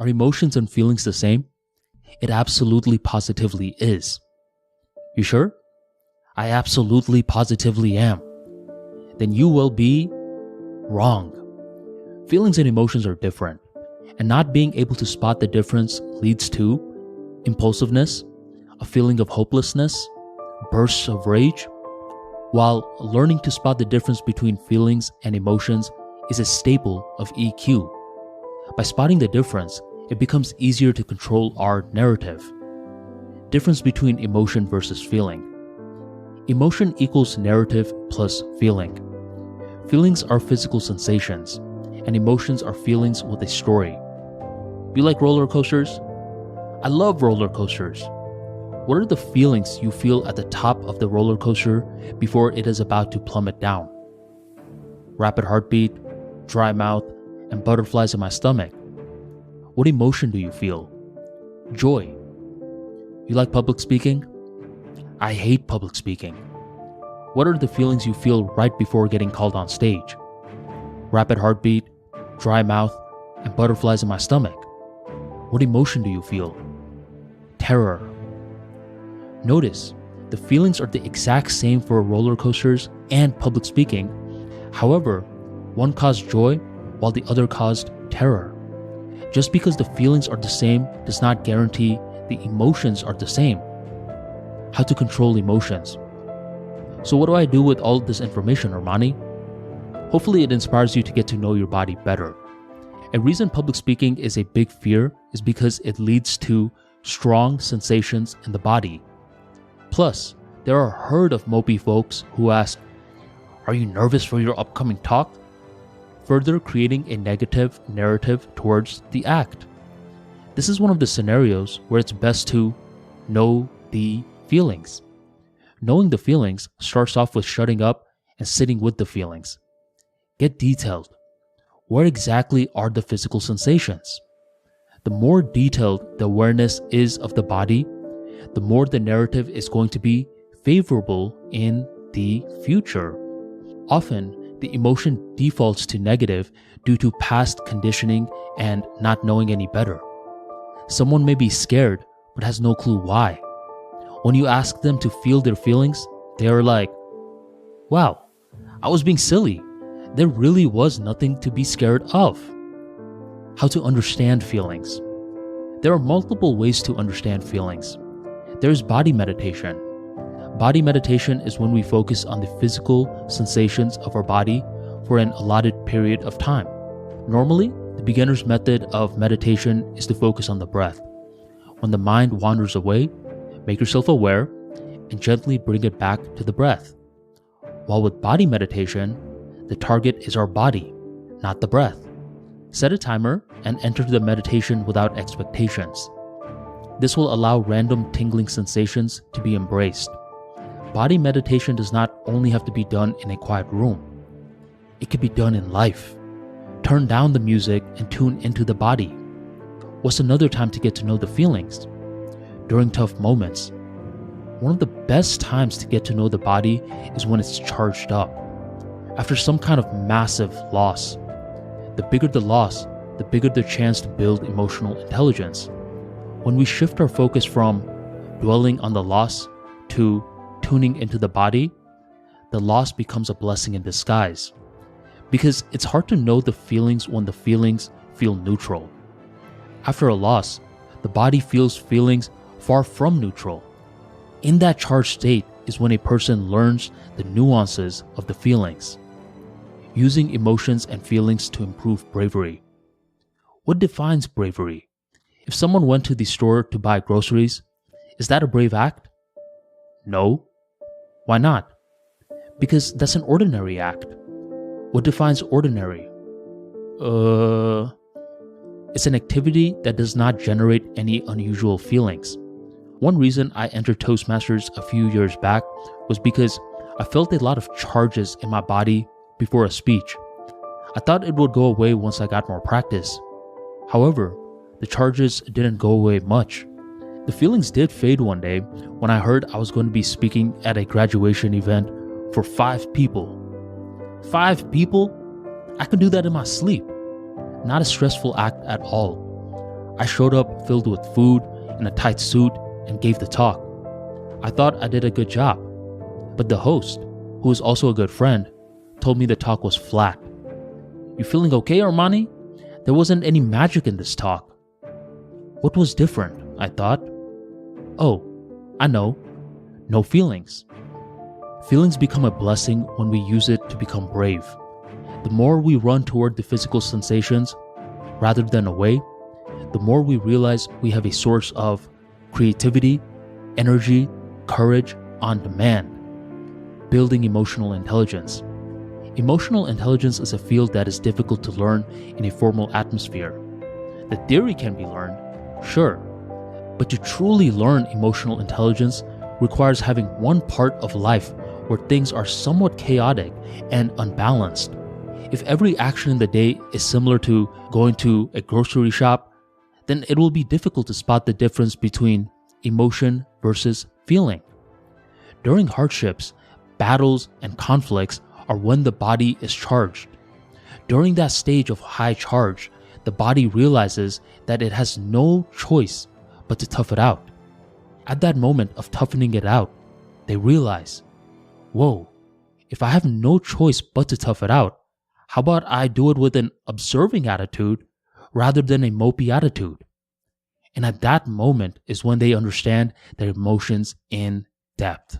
Are emotions and feelings the same? It absolutely positively is. You sure? I absolutely positively am. Then you will be wrong. Feelings and emotions are different, and not being able to spot the difference leads to impulsiveness, a feeling of hopelessness, bursts of rage. While learning to spot the difference between feelings and emotions is a staple of EQ. By spotting the difference, it becomes easier to control our narrative. Difference between emotion versus feeling. Emotion equals narrative plus feeling. Feelings are physical sensations, and emotions are feelings with a story. You like roller coasters? I love roller coasters. What are the feelings you feel at the top of the roller coaster before it is about to plummet down? Rapid heartbeat, dry mouth, and butterflies in my stomach. What emotion do you feel? Joy. You like public speaking? I hate public speaking. What are the feelings you feel right before getting called on stage? Rapid heartbeat, dry mouth, and butterflies in my stomach. What emotion do you feel? Terror. Notice, the feelings are the exact same for roller coasters and public speaking. However, one caused joy while the other caused terror. Just because the feelings are the same does not guarantee the emotions are the same. How to control emotions. So what do I do with all this information, Armani? Hopefully it inspires you to get to know your body better. A reason public speaking is a big fear is because it leads to strong sensations in the body. Plus, there are a herd of mopey folks who ask, "Are you nervous for your upcoming talk?" Further creating a negative narrative towards the act. This is one of the scenarios where it's best to know the feelings. Knowing the feelings starts off with shutting up and sitting with the feelings. Get detailed. Where exactly are the physical sensations? The more detailed the awareness is of the body, the more the narrative is going to be favorable in the future. Often, the emotion defaults to negative due to past conditioning and not knowing any better. Someone may be scared but has no clue why. When you ask them to feel their feelings, they are like, "Wow, I was being silly. There really was nothing to be scared of." How to understand feelings. There are multiple ways to understand feelings. There's body meditation. Body meditation is when we focus on the physical sensations of our body for an allotted period of time. Normally, the beginner's method of meditation is to focus on the breath. When the mind wanders away, make yourself aware and gently bring it back to the breath. While with body meditation, the target is our body, not the breath. Set a timer and enter the meditation without expectations. This will allow random tingling sensations to be embraced. Body meditation does not only have to be done in a quiet room. It can be done in life. Turn down the music and tune into the body. What's another time to get to know the feelings? During tough moments. One of the best times to get to know the body is when it's charged up. After some kind of massive loss. The bigger the loss, the bigger the chance to build emotional intelligence. When we shift our focus from dwelling on the loss to tuning into the body, the loss becomes a blessing in disguise. Because it's hard to know the feelings when the feelings feel neutral. After a loss, the body feels feelings far from neutral. In that charged state is when a person learns the nuances of the feelings. Using emotions and feelings to improve bravery. What defines bravery? If someone went to the store to buy groceries, is that a brave act? No. Why not? Because that's an ordinary act. What defines ordinary? It's an activity that does not generate any unusual feelings. One reason I entered Toastmasters a few years back was because I felt a lot of charges in my body before a speech. I thought it would go away once I got more practice. However, the charges didn't go away much. The feelings did fade one day when I heard I was going to be speaking at a graduation event for 5 people. 5 people? I could do that in my sleep. Not a stressful act at all. I showed up filled with food in a tight suit and gave the talk. I thought I did a good job, but the host, who is also a good friend, told me the talk was flat. "You feeling okay, Armani? There wasn't any magic in this talk." What was different, I thought. Oh, I know. No feelings. Feelings become a blessing when we use it to become brave. The more we run toward the physical sensations rather than away, the more we realize we have a source of creativity, energy, courage on demand. Building emotional intelligence. Emotional intelligence is a field that is difficult to learn in a formal atmosphere. The theory can be learned, sure, but to truly learn emotional intelligence requires having one part of life where things are somewhat chaotic and unbalanced. If every action in the day is similar to going to a grocery shop, then it will be difficult to spot the difference between emotion versus feeling. During hardships, battles, and conflicts are when the body is charged. During that stage of high charge, the body realizes that it has no choice but to tough it out. At that moment of toughening it out, they realize, whoa, if I have no choice but to tough it out, how about I do it with an observing attitude rather than a mopey attitude? And at that moment is when they understand their emotions in depth.